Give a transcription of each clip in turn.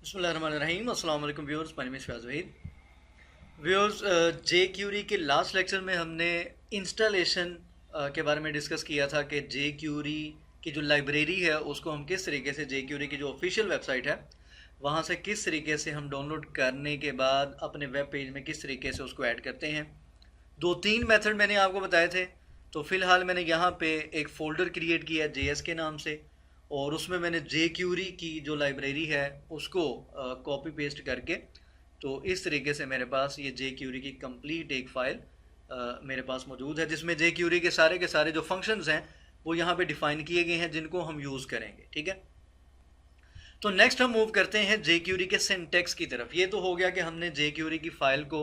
बिस्मिल्लाहिर्रहमानिर्रहीम। अस्सलाम वालेकुम viewers, my name is Fayaz Waheed. Viewers, jQuery के लास्ट लेक्चर में हमने इंस्टॉलेशन के बारे में डिस्कस किया था कि जे क्यूरी की जो लाइब्रेरी है उसको हम किस तरीके से जे क्यूरी की जो ऑफिशियल वेबसाइट है वहाँ से किस तरीके से हम डाउनलोड करने के बाद अपने वेब पेज में किस तरीके से उसको ऐड करते हैं। दो तीन मेथड मैंने आपको बताए थे। तो फ़िलहाल मैंने यहाँ पे एक फ़ोल्डर क्रिएट किया है JS के नाम से, और उसमें मैंने जे क्यूरी की जो लाइब्रेरी है उसको कॉपी पेस्ट करके, तो इस तरीके से मेरे पास ये जे क्यूरी की कंप्लीट एक फ़ाइल मेरे पास मौजूद है, जिसमें जे क्यूरी के सारे जो फंक्शंस हैं वो यहाँ पे डिफ़ाइन किए गए हैं जिनको हम यूज़ करेंगे। ठीक है, तो नेक्स्ट हम मूव करते हैं जे क्यूरी के सिंटैक्स की तरफ। ये तो हो गया कि हमने जे क्यूरी की फ़ाइल को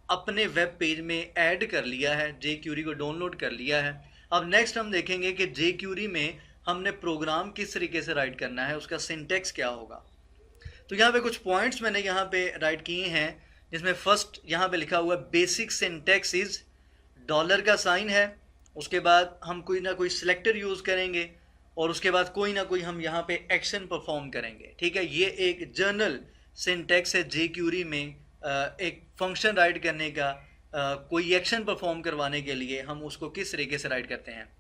अपने वेब पेज में ऐड कर लिया है, जे क्यूरी को डाउनलोड कर लिया है। अब नेक्स्ट हम देखेंगे कि जे क्यूरी में हमने प्रोग्राम किस तरीके से राइट करना है, उसका सिंटैक्स क्या होगा। तो यहाँ पे कुछ पॉइंट्स मैंने यहाँ पे राइट किए हैं, जिसमें फर्स्ट यहाँ पे लिखा हुआ है बेसिक सिंटैक्स इज डॉलर का साइन है, उसके बाद हम कोई ना कोई सिलेक्टर यूज़ करेंगे, और उसके बाद कोई ना कोई हम यहाँ पे एक्शन परफॉर्म करेंगे। ठीक है, ये एक जर्नल सिंटैक्स है जे क्यूरी में एक फंक्शन राइट करने का, कोई एक्शन परफॉर्म करवाने के लिए हम उसको किस तरीके से राइट करते हैं।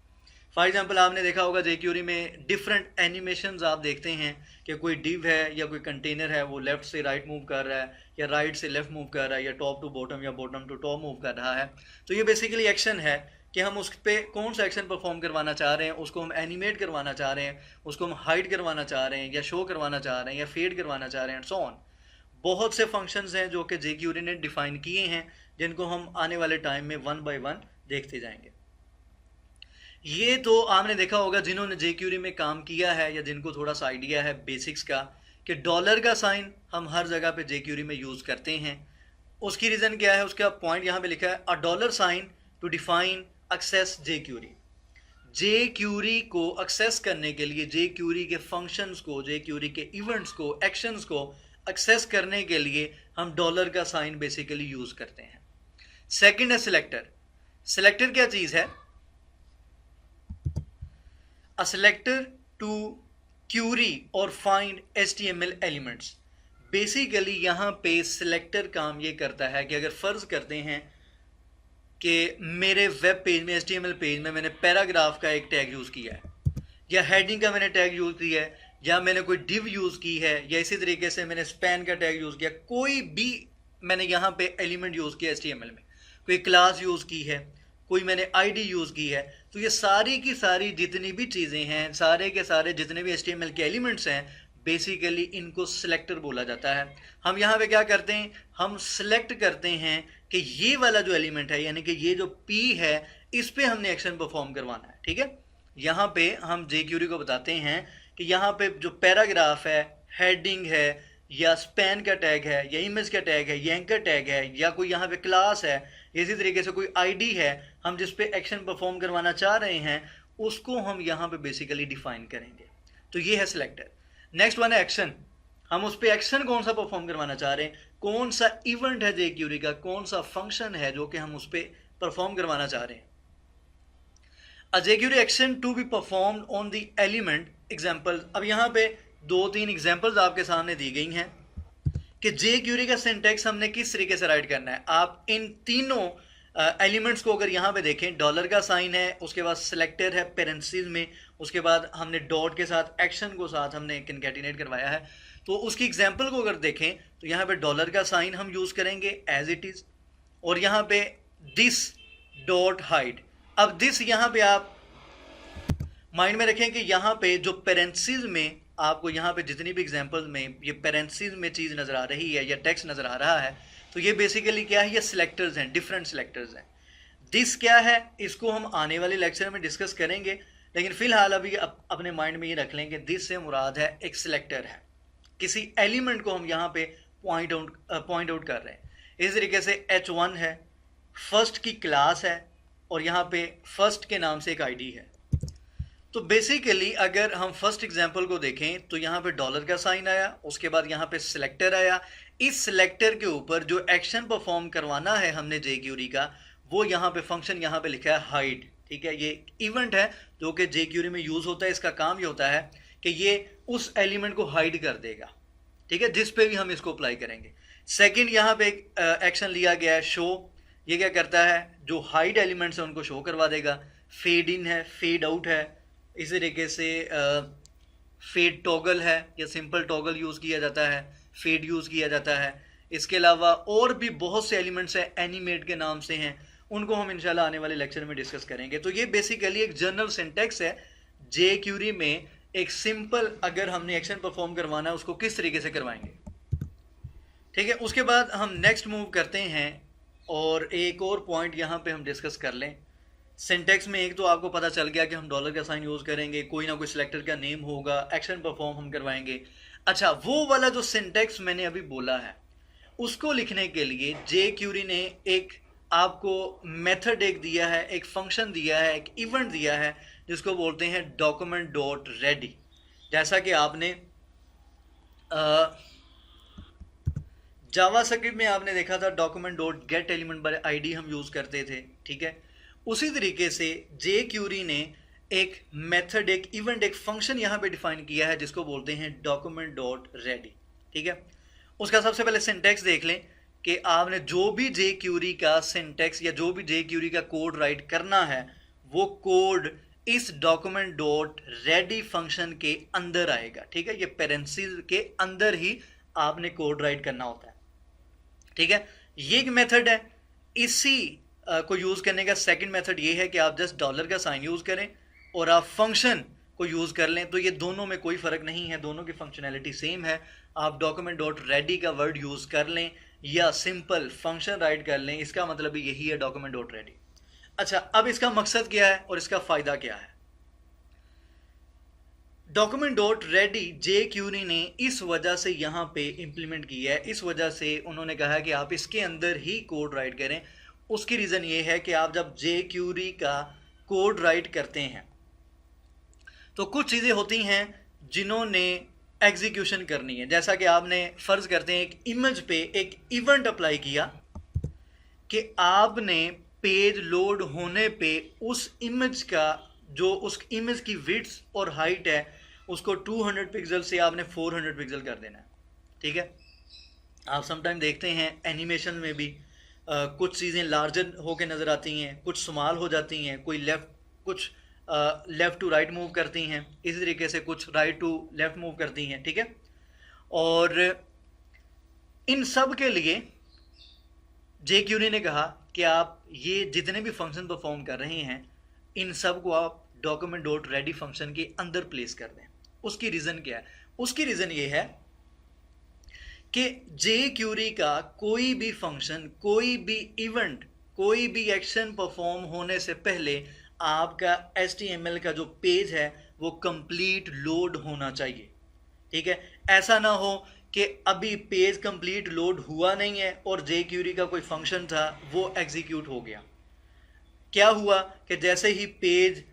फॉर एग्जाम्पल आपने देखा होगा जे क्यूरी में डिफरेंट एनिमेशंस आप देखते हैं कि कोई डिव है या कोई कंटेनर है वो लेफ़्ट से राइट मूव कर रहा है या राइट से लेफ़्ट मूव कर रहा है या टॉप टू बॉटम या बॉटम टू टॉप मूव कर रहा है। तो ये बेसिकली एक्शन है कि हम उस पर कौन सा एक्शन परफॉर्म करवाना चाह रहे हैं, उसको हम एनिमेट करवाना चाह रहे हैं, उसको हम हाइड करवाना चाह रहे हैं या शो करवाना चाह रहे हैं या फेड करवाना चाह रहे हैं, सो ऑन। बहुत से फंक्शंस हैं जो कि जे क्यूरी ने डिफ़ाइन किए हैं, जिनको हम आने वाले टाइम में वन बाय वन देखते जाएंगे। ये तो आपने देखा होगा जिन्होंने जे क्यूरी में काम किया है या जिनको थोड़ा सा आइडिया है बेसिक्स का, कि डॉलर का साइन हम हर जगह पे जे क्यूरी में यूज़ करते हैं। उसकी रीज़न क्या है, उसका पॉइंट यहाँ पे लिखा है, a dollar sign to define access jQuery. JQuery को एक्सेस करने के लिए, जे क्यूरी के फंक्शंस को, जे क्यूरी के इवेंट्स को, एक्शंस को एक्सेस करने के लिए हम डॉलर का साइन बेसिकली यूज़ करते हैं। सेकंड है सिलेक्टर। सिलेक्टर क्या चीज़ है? A selector to query or find HTML elements। Basically यहाँ पे सिलेक्टर काम ये करता है कि अगर फ़र्ज़ करते हैं कि मेरे वेब पेज में, HTML पेज में मैंने पैराग्राफ का एक टैग यूज़ किया है, या हेडिंग का मैंने टैग यूज़ किया है, या मैंने कोई डिव यूज़ की है, या इसी तरीके से मैंने स्पैन का टैग यूज़ किया, कोई भी मैंने यहाँ पे एलिमेंट यूज़ किया HTML में, कोई क्लास यूज़ की है, कोई मैंने आईडी यूज़ की है, तो ये सारी की सारी जितनी भी चीज़ें हैं, सारे के सारे जितने भी HTML के एलिमेंट्स हैं, बेसिकली इनको सिलेक्टर बोला जाता है। हम यहाँ पे क्या करते हैं, हम सिलेक्ट करते हैं कि ये वाला जो एलिमेंट है, यानी कि ये जो P है, इस पे हमने एक्शन परफॉर्म करवाना है। ठीक है, यहाँ पे हम जे क्यूरी को बताते हैं कि यहाँ पे जो पैराग्राफ है, हेडिंग है, या स्पैन का टैग है, या इमेज का टैग है, या एंकर टैग है, या कोई यहाँ पे क्लास है, इसी तरीके से कोई आईडी है, हम जिस पे एक्शन परफॉर्म करवाना चाह रहे हैं उसको हम यहाँ पे बेसिकली डिफाइन करेंगे। तो ये है सिलेक्टर। नेक्स्ट वन है एक्शन। हम उस पे एक्शन कौन सा परफॉर्म करवाना चाह रहे हैं, कौन सा इवेंट है जे क्यूरी का, कौन सा फंक्शन है जो कि हम उस पर परफॉर्म करवाना चाह रहे हैं। A jQuery action to be performed on the element example. अब यहाँ पे दो तीन एग्जाम्पल्स आपके सामने दी गई हैं कि जे क्यूरी का सिंटैक्स हमने किस तरीके से राइट करना है। आप इन तीनों एलिमेंट्स को अगर यहाँ पे देखें, डॉलर का साइन है, उसके बाद सिलेक्टर है पेरेंथेसिस में, उसके बाद हमने डॉट के साथ एक्शन को साथ हमने कंकैटिनेट करवाया है। तो उसकी एग्जांपल को अगर देखें तो यहाँ पे डॉलर का साइन हम यूज़ करेंगे एज इट इज़, और यहाँ पे दिस डॉट हाइड। अब दिस यहाँ पे आप माइंड में रखें कि यहाँ पे जो पेरेंथेसिस में आपको यहाँ पे जितनी भी एग्जांपल में ये पेरेंथेसिस में चीज़ नज़र आ रही है या टेक्स्ट नज़र आ रहा है, तो ये बेसिकली क्या है, ये सिलेक्टर्स हैं, डिफरेंट सिलेक्टर्स हैं। दिस क्या है, इसको हम आने वाले लेक्चर में डिस्कस करेंगे, लेकिन फ़िलहाल अभी अपने माइंड में ये रख लें कि दिस से मुराद है एक सिलेक्टर है, किसी एलिमेंट को हम यहाँ पे पॉइंट आउट कर रहे हैं। इस तरीके से H1 है, फर्स्ट की क्लास है, और यहाँ पे फर्स्ट के नाम से एक आईडी है। तो बेसिकली अगर हम फर्स्ट एग्जांपल को देखें तो यहाँ पे डॉलर का साइन आया, उसके बाद यहाँ पे सिलेक्टर आया। इस सिलेक्टर के ऊपर जो एक्शन परफॉर्म करवाना है हमने जे क्यूरी का, वो यहाँ पे फंक्शन यहाँ पे लिखा है हाइड। ठीक है, ये इवेंट है जो कि जे क्यूरी में यूज़ होता है। इसका काम ये होता है कि ये उस एलिमेंट को हाइड कर देगा। ठीक है, जिस पे भी हम इसको अप्लाई करेंगे। सेकंड, यहाँ पे एक एक्शन लिया गया है शो। ये क्या करता है, जो हाइड एलिमेंट्स है उनको शो करवा देगा। फेड इन है, फेड आउट है, इसी तरीके से फेड टॉगल है या सिंपल टॉगल यूज़ किया जाता है, फेड यूज़ किया जाता है। इसके अलावा और भी बहुत से एलिमेंट्स हैं, एनिमेट के नाम से हैं, उनको हम इंशाल्लाह आने वाले लेक्चर में डिस्कस करेंगे। तो ये बेसिकली एक जनरल सिंटेक्स है जे क्यूरी में। एक सिंपल अगर हमने एक्शन परफॉर्म करवाना है उसको किस तरीके से करवाएंगे, ठीक है। उसके बाद हम नेक्स्ट मूव करते हैं और एक और पॉइंट यहाँ पे हम डिस्कस कर लें। सिंटेक्स में एक तो आपको पता चल गया कि हम डॉलर का साइन यूज़ करेंगे, कोई ना कोई सिलेक्टर का नेम होगा, एक्शन परफॉर्म हम करवाएंगे। अच्छा, वो वाला जो सिंटेक्स मैंने अभी बोला है उसको लिखने के लिए जे क्यूरी ने एक आपको मेथड एक दिया है, एक फंक्शन दिया है, एक इवेंट दिया है जिसको बोलते हैं डॉक्यूमेंट डॉट रेडी। जैसा कि आपने जावास्क्रिप्ट में आपने देखा था document dot gate element by ID हम यूज़ करते थे, ठीक है। उसी तरीके से जे क्यूरी ने एक मेथड, एक इवेंट, एक फंक्शन यहाँ पे डिफाइन किया है जिसको बोलते हैं डॉक्यूमेंट डॉट रेडी, ठीक है। उसका सबसे पहले सिंटेक्स देख लें कि आपने जो भी जे क्यूरी का सिंटेक्स या जो भी जे क्यूरी का कोड राइट करना है वो कोड इस डॉक्यूमेंट डॉट रेडी फंक्शन के अंदर आएगा, ठीक है। ये पेरेंसीज के अंदर ही आपने कोड राइट करना होता है, ठीक है। ये एक मेथड है। इसी को यूज़ करने का सेकंड मेथड ये है कि आप जस्ट डॉलर का साइन यूज़ करें और आप फंक्शन को यूज़ कर लें। तो ये दोनों में कोई फ़र्क नहीं है, दोनों की फंक्शनैलिटी सेम है। आप डॉक्यूमेंट डॉट रेडी का वर्ड यूज़ कर लें या सिंपल फंक्शन राइट कर लें, इसका मतलब भी यही है डॉक्यूमेंट डॉट रेडी। अच्छा, अब इसका मकसद क्या है और इसका फ़ायदा क्या है। डॉक्यूमेंट डॉट रेडी जे क्यूरी ने इस वजह से यहाँ पे इम्प्लीमेंट किया है, इस वजह से उन्होंने कहा कि आप इसके अंदर ही कोड राइट करें। उसकी रीज़न ये है कि आप जब जे क्यूरी का कोड राइट करते हैं तो कुछ चीज़ें होती हैं जिन्होंने एग्जीक्यूशन करनी है। जैसा कि आपने फ़र्ज़ करते हैं एक इमेज पे एक इवेंट अप्लाई किया कि आपने पेज लोड होने पे उस इमेज का जो उस इमेज की विड्थ और हाइट है उसको 200 पिक्सल से आपने 400 पिक्सल कर देना है, ठीक है। आप समटाइम देखते हैं एनिमेशन में भी कुछ चीज़ें लार्जर होकर नज़र आती हैं, कुछ स्मॉल हो जाती हैं, कोई कुछ लेफ़्ट टू राइट मूव करती हैं, इसी तरीके से कुछ राइट टू लेफ़्ट मूव करती हैं, ठीक है। और इन सब के लिए जे क्यूरी ने कहा कि आप ये जितने भी फंक्शन परफॉर्म कर रहे हैं इन सब को आप डॉक्यूमेंट डॉट रेडी फंक्शन के अंदर प्लेस कर दें। उसकी रीज़न क्या है? उसकी रीज़न ये है कि जे क्यूरी का कोई भी फंक्शन, कोई भी इवेंट, कोई भी एक्शन परफॉर्म होने से पहले आपका HTML का जो पेज है वो कंप्लीट लोड होना चाहिए, ठीक है। ऐसा ना हो कि अभी पेज कंप्लीट लोड हुआ नहीं है और जे क्यूरी का कोई फंक्शन था वो एग्जीक्यूट हो गया। क्या हुआ कि जैसे ही पेज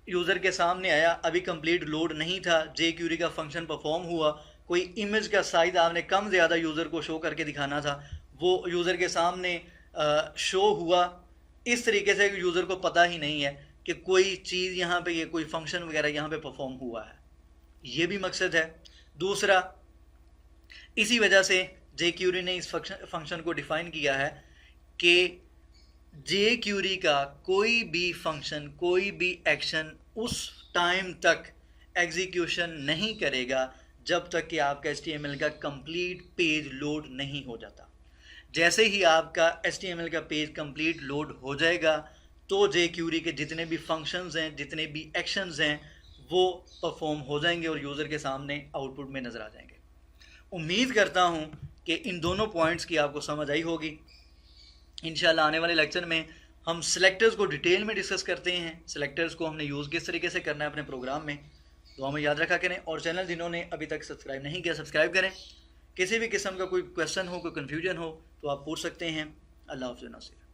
यूज़र के सामने आया, अभी कंप्लीट लोड नहीं था, जे क्यूरी का फंक्शन परफॉर्म हुआ, कोई इमेज का साइज आपने कम ज़्यादा यूज़र को शो करके दिखाना था, वो यूज़र के सामने शो हुआ। इस तरीके से यूज़र को पता ही नहीं है कि कोई चीज़ यहाँ पे, ये कोई फंक्शन वगैरह यहाँ पे परफॉर्म हुआ है। ये भी मकसद है। दूसरा, इसी वजह से जे क्यूरी ने इस फंक्शन को डिफ़ाइन किया है कि जे क्यूरी का कोई भी फंक्शन, कोई भी एक्शन उस टाइम तक एग्जीक्यूशन नहीं करेगा जब तक कि आपका HTML का कंप्लीट पेज लोड नहीं हो जाता। जैसे ही आपका HTML का पेज कंप्लीट लोड हो जाएगा तो जे क्यूरी के जितने भी फंक्शंस हैं, जितने भी एक्शंस हैं वो परफॉर्म हो जाएंगे और यूज़र के सामने आउटपुट में नज़र आ जाएंगे। उम्मीद करता हूँ कि इन दोनों पॉइंट्स की आपको समझ आई होगी। इंशाल्लाह आने वाले लेक्चर में हम सिलेक्टर्स को डिटेल में डिस्कस करते हैं। सिलेक्टर्स को हमने यूज़ किस तरीके से करना है अपने प्रोग्राम में, तो हमें याद रखा करें। और चैनल जिन्होंने अभी तक सब्सक्राइब नहीं किया, सब्सक्राइब करें। किसी भी किस्म का कोई क्वेश्चन हो, कोई कन्फ्यूजन हो तो आप पूछ सकते हैं। अल्लाह हाफ़िज़।